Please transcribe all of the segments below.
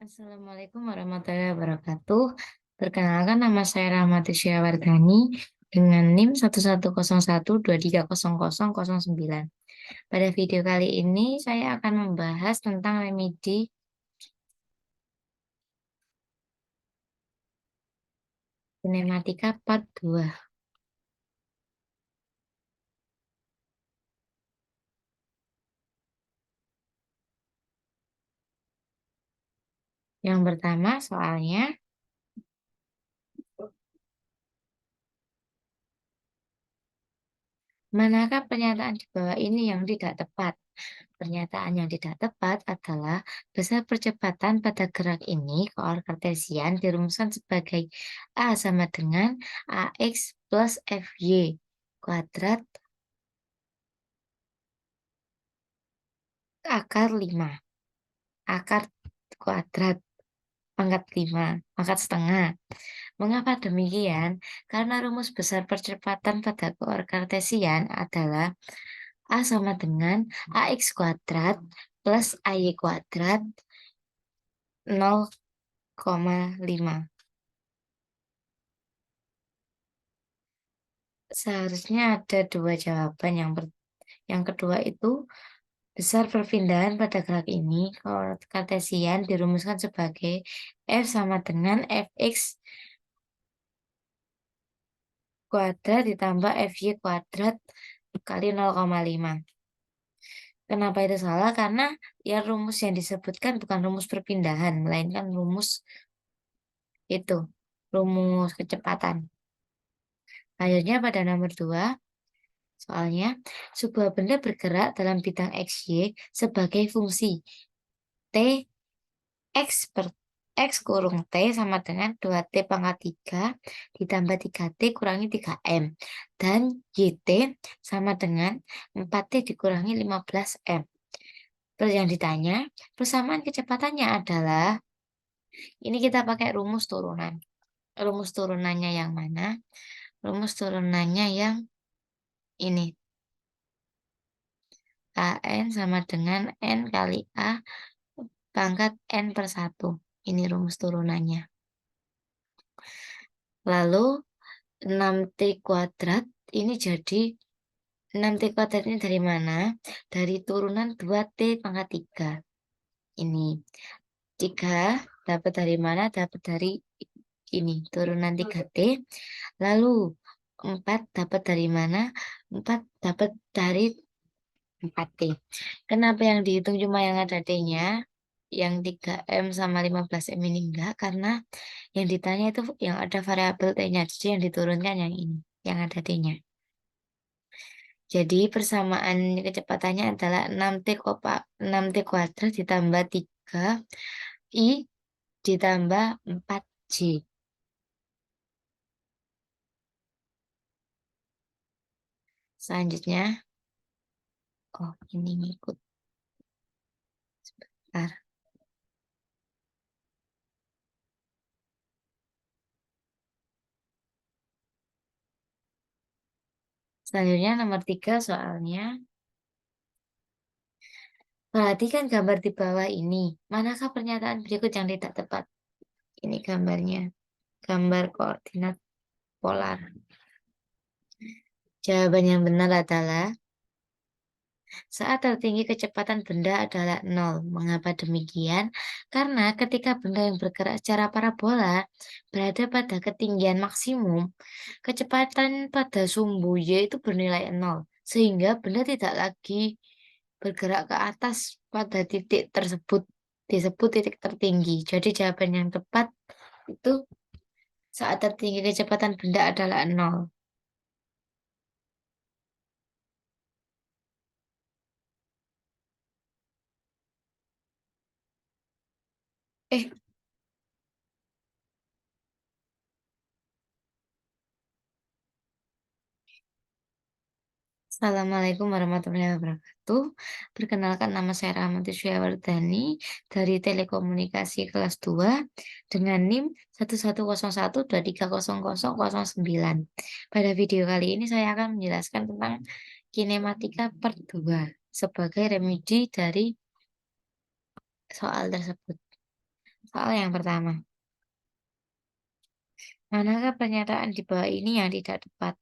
Assalamualaikum warahmatullahi wabarakatuh. Perkenalkan nama saya Rahmati Syawardani dengan NIM 1101230009. Pada video kali ini saya akan membahas tentang remedi kinematika part 2. Yang pertama soalnya, manakah pernyataan di bawah ini yang tidak tepat? Pernyataan yang tidak tepat adalah besar percepatan pada gerak ini koor kartesian dirumuskan sebagai A sama dengan AX plus FY kuadrat akar 5. Akar kuadrat pangkat 5, pangkat setengah. Mengapa demikian? Karena rumus besar percepatan pada koor kartesian adalah A sama dengan AX kuadrat plus AY kuadrat 0,5. Seharusnya ada dua jawaban. Yang kedua itu besar perpindahan pada gerak ini kalau kartesian dirumuskan sebagai F sama dengan Fx kuadrat ditambah Fy kuadrat kali 0,5. Kenapa itu salah? Karena ya rumus yang disebutkan bukan rumus perpindahan, melainkan itu, rumus kecepatan. Akhirnya pada nomor 2, soalnya sebuah benda bergerak dalam bidang XY sebagai fungsi T X per X kurung T sama dengan 2T pangkat 3 ditambah 3T kurangi 3M. Dan YT sama dengan 4T dikurangi 15M. Terus yang ditanya, persamaan kecepatannya adalah, ini kita pakai rumus turunan. Rumus turunannya yang mana? Rumus turunannya yang ini. AN sama dengan N kali A pangkat N per 1. Ini rumus turunannya. Lalu 6T kuadrat ini jadi 6T kuadrat ini dari mana? Dari turunan 2T pangkat 3. Ini 3 dapat dari mana? Dapat dari ini, turunan 3T. Lalu 4 dapat dari mana? 4 dapat dari 4T. Kenapa yang dihitung cuma yang ada T-nya? Yang 3M sama 15M ini enggak, karena yang ditanya itu yang ada variabel T-nya. Jadi yang diturunkan yang ini, yang ada T-nya. Jadi persamaan kecepatannya adalah 6T kuadrat ditambah 3I ditambah 4J. Selanjutnya, oh ini ngikut. Sebentar. Selanjutnya nomor 3 soalnya. Perhatikan gambar di bawah ini. Manakah pernyataan berikut yang tidak tepat? Ini gambarnya. Gambar koordinat polar. Jawaban yang benar adalah saat tertinggi kecepatan benda adalah 0. Mengapa demikian? Karena ketika benda yang bergerak secara parabola berada pada ketinggian maksimum, kecepatan pada sumbu Y itu bernilai 0. Sehingga benda tidak lagi bergerak ke atas pada titik tersebut, disebut titik tertinggi. Jadi jawaban yang tepat itu saat tertinggi kecepatan benda adalah 0. Eh, Assalamualaikum warahmatullahi wabarakatuh. Perkenalkan nama saya Rahmati Syawardani dari Telekomunikasi kelas 2 dengan NIM 1101230009. Pada video kali ini saya akan menjelaskan tentang kinematika part 2 sebagai remedi dari soal tersebut. Soal yang pertama, manakah pernyataan di bawah ini yang tidak tepat?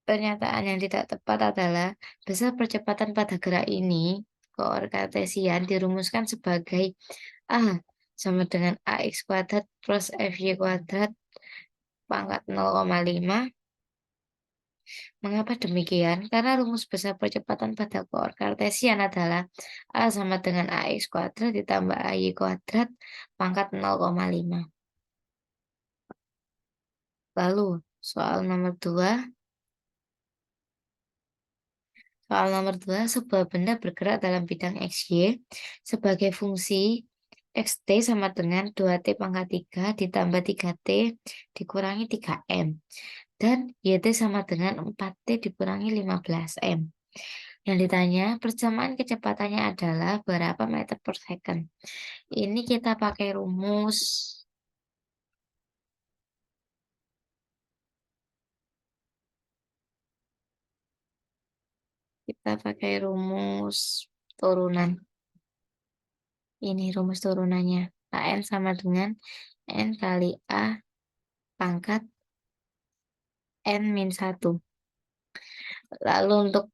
Pernyataan yang tidak tepat adalah besar percepatan pada gerak ini, koor kartesian dirumuskan sebagai A sama dengan AX kuadrat plus FY kuadrat pangkat 0,5. Mengapa demikian? Karena rumus besar percepatan pada koor kartesian adalah A sama dengan AX kuadrat ditambah AY kuadrat pangkat 0,5. Lalu, soal nomor 2, sebuah benda bergerak dalam bidang XY sebagai fungsi XT sama dengan 2T pangkat 3 ditambah 3T dikurangi 3M. Dan YT sama dengan 4T dikurangi 15M. Yang ditanya, persamaan kecepatannya adalah berapa meter per second. Ini kita pakai rumus. Kita pakai rumus turunan. Ini rumus turunannya. AN sama dengan N kali A pangkat N-1. Lalu untuk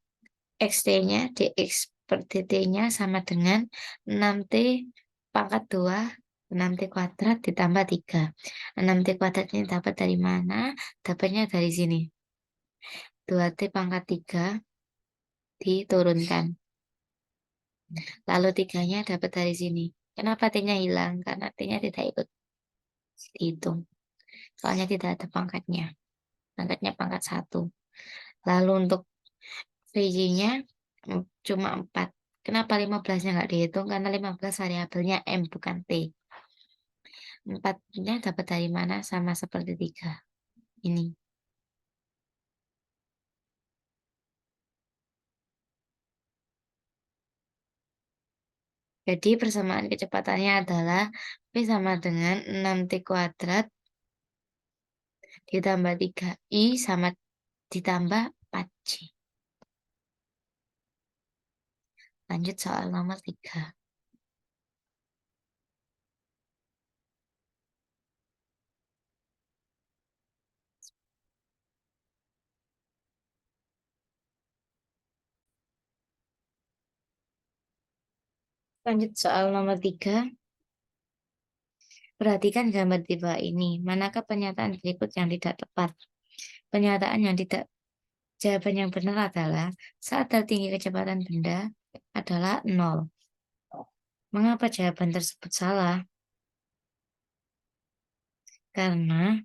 XT-nya, dx per dt-nya sama dengan 6T pangkat 2, 6T kuadrat ditambah 3. 6T kuadrat ini dapat dari mana? Dapatnya dari sini. 2T pangkat 3 diturunkan. Lalu 3-nya dapat dari sini. Kenapa T-nya hilang? Karena T-nya tidak ikut dihitung. Soalnya tidak ada pangkatnya. Pangkatnya pangkat 1. Lalu untuk VJ-nya cuma 4. Kenapa 15-nya nggak dihitung? Karena 15 variabelnya M bukan T. 4-nya dapat dari mana? Sama seperti 3. Ini. Jadi persamaan kecepatannya adalah V sama dengan 6T kuadrat ditambah 3I sama ditambah 4C. Lanjut soal nomor 3. Lanjut soal nomor 3. Perhatikan gambar di bawah ini. Manakah pernyataan berikut yang tidak tepat? Pernyataan yang tidak Jawaban yang benar adalah saat tertinggi kecepatan benda adalah 0. Mengapa jawaban tersebut salah? Karena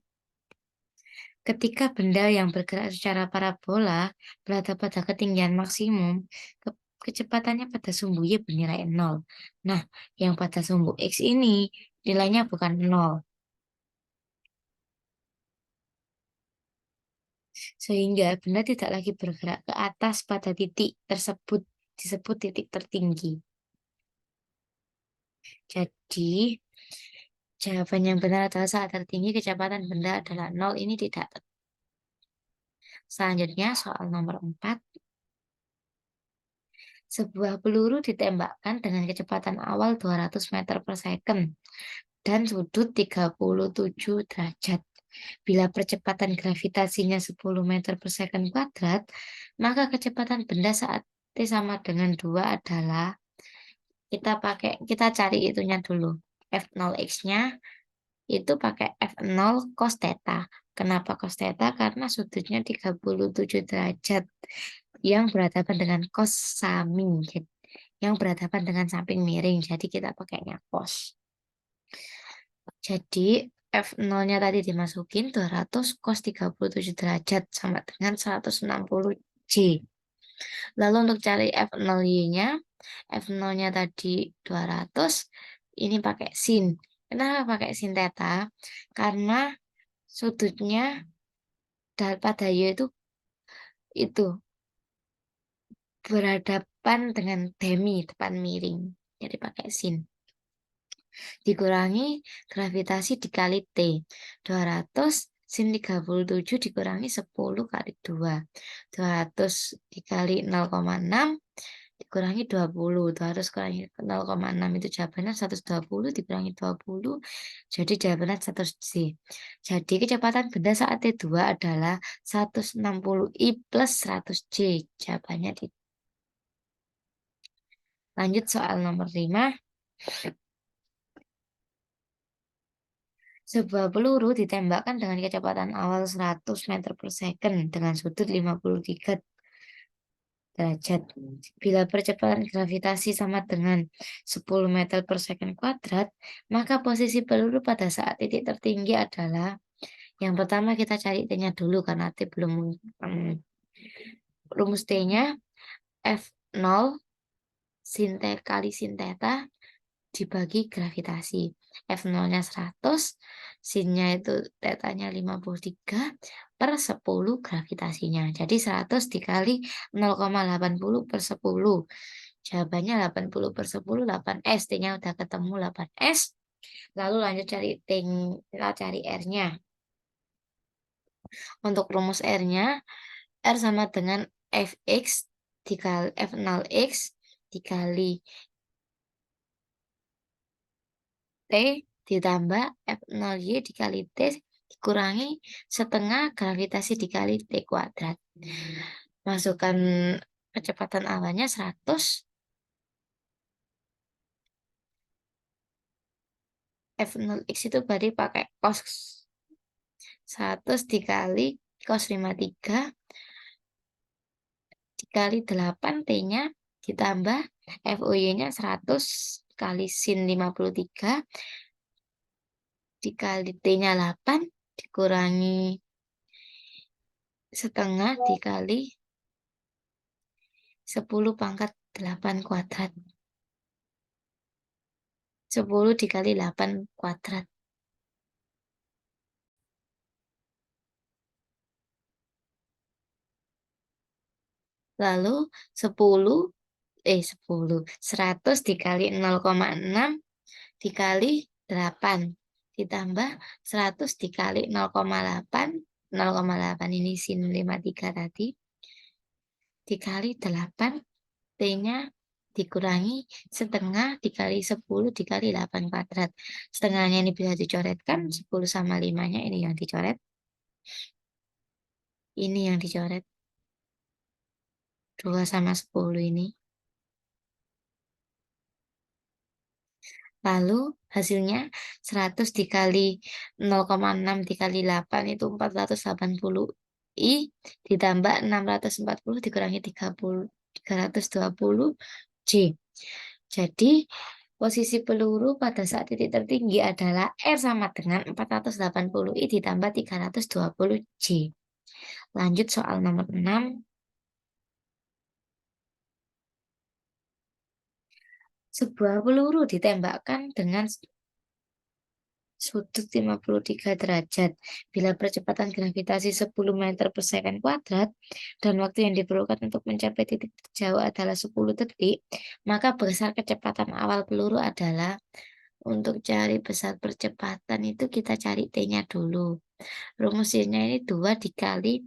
ketika benda yang bergerak secara parabola berada pada ketinggian maksimum, kecepatannya pada sumbu Y bernilai 0. Nah, yang pada sumbu X ini nilainya bukan 0. Sehingga benda tidak lagi bergerak ke atas pada titik tersebut disebut titik tertinggi. Jadi, jawaban yang benar adalah saat tertinggi kecepatan benda adalah 0. Ini tidak tepat. Selanjutnya soal nomor 4. Sebuah peluru ditembakkan dengan kecepatan awal 200 meter per second dan sudut 37 derajat. Bila percepatan gravitasinya 10 meter per second kuadrat, maka kecepatan benda saat T sama dengan 2 adalah kita cari itunya dulu. F0x-nya itu pakai F0 cos theta. Kenapa cos theta? Karena sudutnya 37 derajat yang berhadapan dengan cos samping, yang berhadapan dengan samping miring. Jadi kita pakainya cos. Jadi F0-nya tadi dimasukin 200 cos 37 derajat sama dengan 160 J. Lalu untuk cari F0Y-nya, F0-nya tadi 200, ini pakai sin. Kenapa pakai sin theta? Karena sudutnya pada Y itu berhadapan dengan demi depan miring. Jadi pakai sin. Dikurangi gravitasi dikali T. 200 sin 37 dikurangi 10 kali 2. 200 dikali 0,6 dikurangi 20. 200 kurangi 0,6 itu jawabannya 120 dikurangi 20. Jadi jawabannya 100 C. Jadi kecepatan benda saat T2 adalah 160 I plus 100 J. Jawabannya di. Lanjut soal nomor 5. Sebuah peluru ditembakkan dengan kecepatan awal 100 meter per second dengan sudut 53 derajat. Bila percepatan gravitasi sama dengan 10 meter per second kuadrat, maka posisi peluru pada saat titik tertinggi adalah, yang pertama kita cari T-nya dulu karena T belum, rumus T-nya F0 sin T kali sin theta dibagi gravitasi. F0-nya 100, sin-nya itu theta-nya 53 per 10 gravitasinya. Jadi 100 dikali 0,80 per 10. Jawabannya 80 per 10, 8S. T-nya udah ketemu 8S. Lalu lanjut cari kita cari R-nya. Untuk rumus R-nya, R sama dengan Fx dikali F0x dikali T ditambah F0Y dikali T dikurangi setengah gravitasi dikali T kuadrat. Masukkan kecepatan awalnya 100. F0x itu berarti pakai cos 100 dikali cos 53 dikali 8 T-nya ditambah FOY-nya 100 kali sin 53 dikali T-nya 8 dikurangi setengah dikali 10 pangkat 8 kuadrat. 10 dikali 8 kuadrat. Lalu 100 dikali 0,6 dikali 8 ditambah 100 dikali 0,8 ini sin 53 tadi dikali 8 T-nya dikurangi setengah dikali 10 dikali 8 kuadrat. Setengahnya ini bisa dicoretkan, 10 sama 5-nya ini yang dicoret. Ini yang dicoret. 2 sama 10 ini. Lalu hasilnya 100 dikali 0,6 dikali 8 itu 480 I ditambah 640 dikurangi 320 J. Jadi posisi peluru pada saat titik tertinggi adalah R sama dengan 480 I ditambah 320 J. Lanjut soal nomor 6. Sebuah peluru ditembakkan dengan sudut 53 derajat. Bila percepatan gravitasi 10 meter per second kuadrat dan waktu yang diperlukan untuk mencapai titik terjauh adalah 10 detik, maka besar kecepatan awal peluru adalah, untuk cari besar percepatan itu kita cari T-nya dulu. Rumusnya ini 2 dikali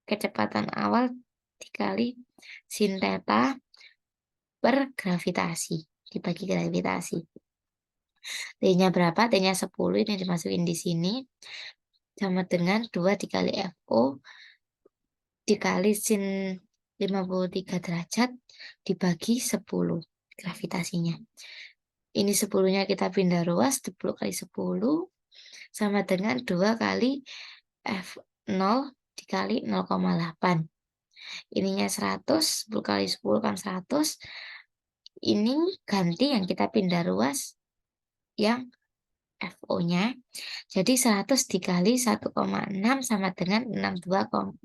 kecepatan awal dikali sin theta per gravitasi dibagi gravitasi. T-nya berapa? T-nya 10 ini dimasukin di sini sama dengan 2 dikali FO dikali sin 53 derajat dibagi 10 gravitasinya. Ini 10-nya kita pindah ruas, 10 kali 10 sama dengan 2 kali F0 dikali 0,8. Ininya 100, 10 kali 10 kan 100. Ini ganti yang kita pindah ruas yang FO-nya. Jadi 100 dikali 1,6 sama dengan 62,5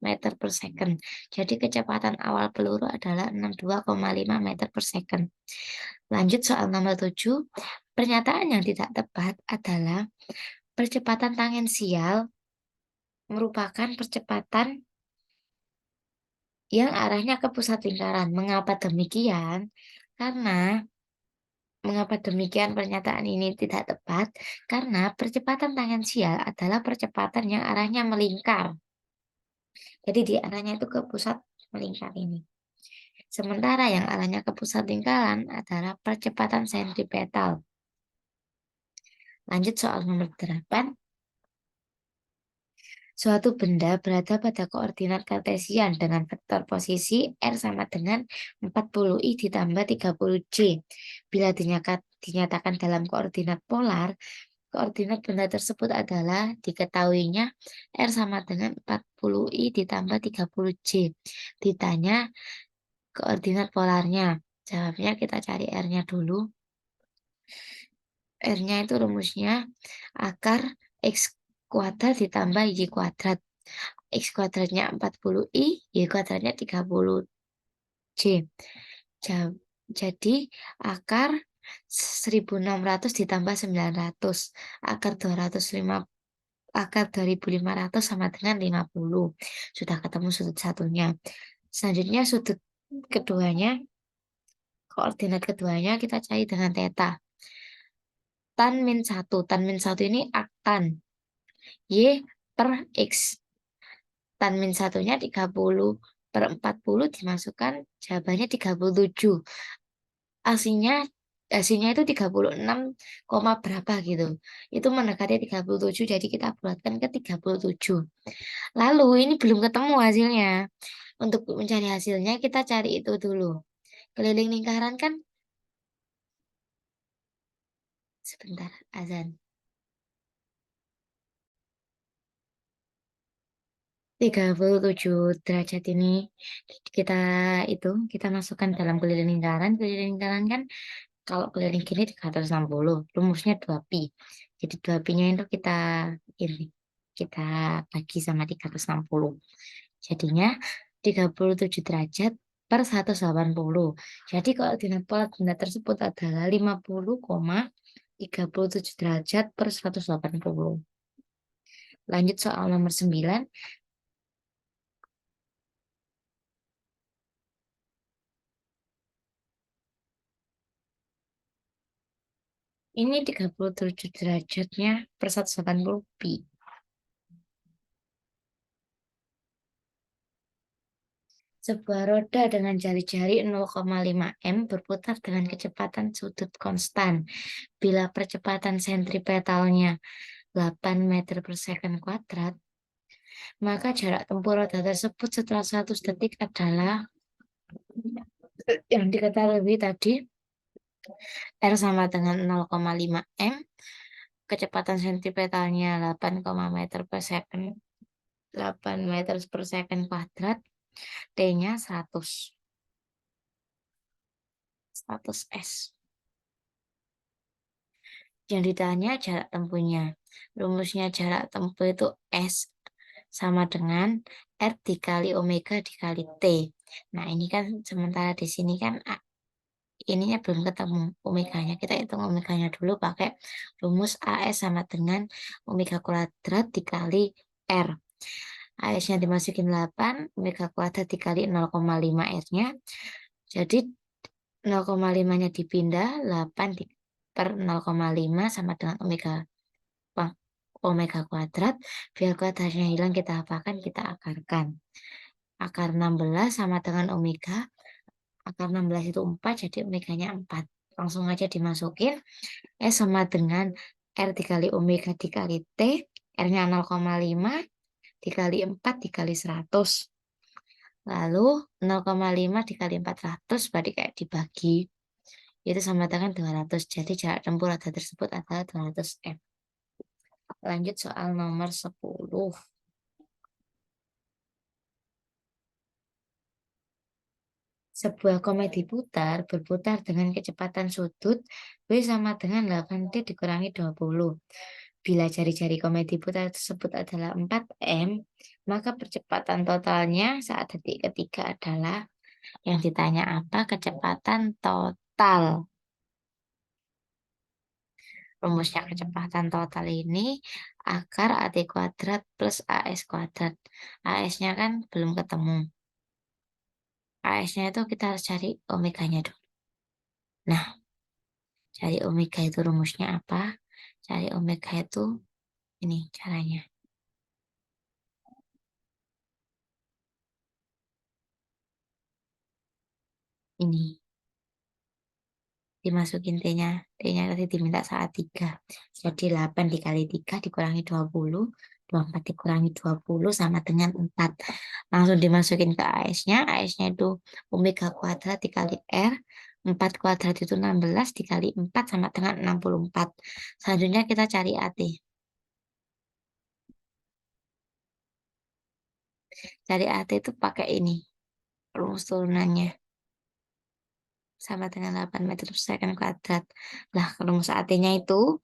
meter per second. Jadi kecepatan awal peluru adalah 62,5 meter per second. Lanjut soal nomor 7. Pernyataan yang tidak tepat adalah percepatan tangensial merupakan percepatan yang arahnya ke pusat lingkaran. Mengapa demikian? Karena Mengapa demikian? Pernyataan ini tidak tepat karena percepatan tangensial adalah percepatan yang arahnya melingkar. Jadi di arahnya itu ke pusat melingkar ini. Sementara yang arahnya ke pusat lingkaran adalah percepatan sentripetal. Lanjut soal nomor 8. Suatu benda berada pada koordinat kartesian dengan vektor posisi R sama dengan 40I ditambah 30J. Bila dinyatakan dalam koordinat polar, koordinat benda tersebut adalah diketahuinya R sama dengan 40I ditambah 30J. Ditanya koordinat polarnya. Jawabnya kita cari R-nya dulu. R-nya itu rumusnya akar X kuadrat ditambah Y kuadrat. X kuadratnya 40I, Y kuadratnya 30J. Jadi akar 1600 ditambah 900. Akar 205, akar 2500 sama dengan 50. Sudah ketemu sudut satunya. Selanjutnya sudut keduanya, koordinat keduanya kita cari dengan theta. Tan min 1. Tan min 1 ini aktan. Y per X. Tan min satunya 30/40 dimasukkan, jawabannya 37. Hasilnya hasilnya itu 36, berapa gitu. Itu mendekati 37, jadi kita buatkan ke 37. Lalu ini belum ketemu hasilnya. Untuk mencari hasilnya kita cari itu dulu. Keliling lingkaran kan sebentar azan. 37 derajat ini kita masukkan dalam keliling lingkaran. Keliling lingkaran kan kalau keliling gini 360, rumusnya 2pi. Jadi 2pi-nya itu kita bagi sama 360. Jadinya 37 derajat per 180. Jadi koordinat pola benda tersebut adalah 50,37 derajat per 180. Lanjut soal nomor 9. Ini 37 derajatnya per 180 pi. Sebuah roda dengan jari-jari 0,5 m berputar dengan kecepatan sudut konstan. Bila percepatan sentripetalnya 8 meter per second kuadrat, maka jarak tempuh roda tersebut setelah 100 detik adalah yang diketahui tadi. R sama dengan 0,5 m, kecepatan sentripetalnya 8, meter per second 8 meter per second kuadrat, T-nya 100 S. Yang ditanya jarak tempuhnya. Rumusnya jarak tempuh itu S sama dengan R dikali omega dikali T. Nah, ini kan sementara di sini kan ininya belum ketemu omeganya. Kita hitung omeganya dulu pakai rumus AS sama dengan omega kuadrat dikali R. AS-nya dimasukin 8, omega kuadrat dikali 0,5 R-nya. Jadi 0,5-nya dipindah, 8 per 0,5 sama dengan omega kuadrat. Biar kuadratnya hilang kita apakan? Kita akarkan. Akar 16 sama dengan omega. Akar 16 itu 4, jadi omeganya 4. Langsung aja dimasukin. S sama dengan R dikali omega dikali T. R-nya 0,5 dikali 4 dikali 100. Lalu 0,5 dikali 400 berarti kayak dibagi. Itu sama dengan 200. Jadi jarak tempuh roda tersebut adalah 200 M. Lanjut soal nomor 10. Sebuah komedi putar berputar dengan kecepatan sudut V sama dengan 8T dikurangi 20. Bila jari-jari komedi putar tersebut adalah 4M, maka percepatan totalnya saat detik ketiga adalah, yang ditanya apa? Kecepatan total. Rumusnya kecepatan total ini akar AT kuadrat plus AS kuadrat. AS-nya kan belum ketemu. AS-nya itu kita harus cari omeganya dulu. Nah, Cari omega itu rumusnya apa? Cari omega itu ini caranya. Ini dimasukin T-nya. T-nya tadi diminta saat 3. Jadi 8 dikali 3 dikurangi 20. 24 dikurangi 20 sama dengan 4. Langsung dimasukin ke AS-nya. AS-nya itu omega kuadrat dikali R. 4 kuadrat itu 16 dikali 4 sama dengan 64. Selanjutnya kita cari AT. Cari AT itu pakai ini. Rumus turunannya. Sama dengan 8 meter per second kuadrat. Nah, rumus AT-nya itu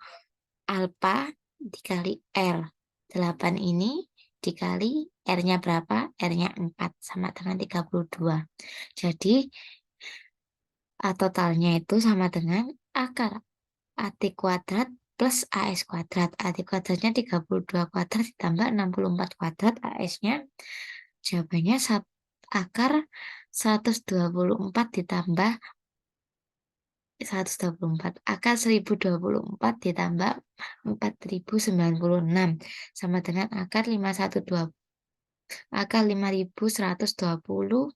alfa dikali R. 8 ini dikali R-nya berapa? R-nya 4 sama dengan 32. Jadi totalnya itu sama dengan akar AT kuadrat plus AS kuadrat. AT kuadratnya 32 kuadrat ditambah 64 kuadrat. AS-nya jawabannya akar 124 ditambah 124. Akar 1024 ditambah 4096 sama dengan akar 512. Akar 5120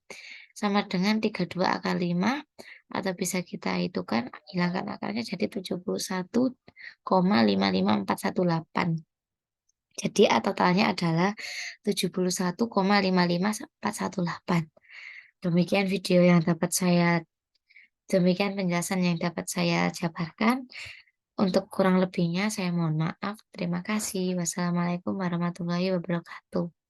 sama dengan 32 akar 5 atau bisa kita hitungkan hilangkan akarnya jadi 71,55418. Jadi totalnya adalah 71,55418. Demikian penjelasan yang dapat saya jabarkan. Untuk kurang lebihnya saya mohon maaf. Terima kasih. Wassalamualaikum warahmatullahi wabarakatuh.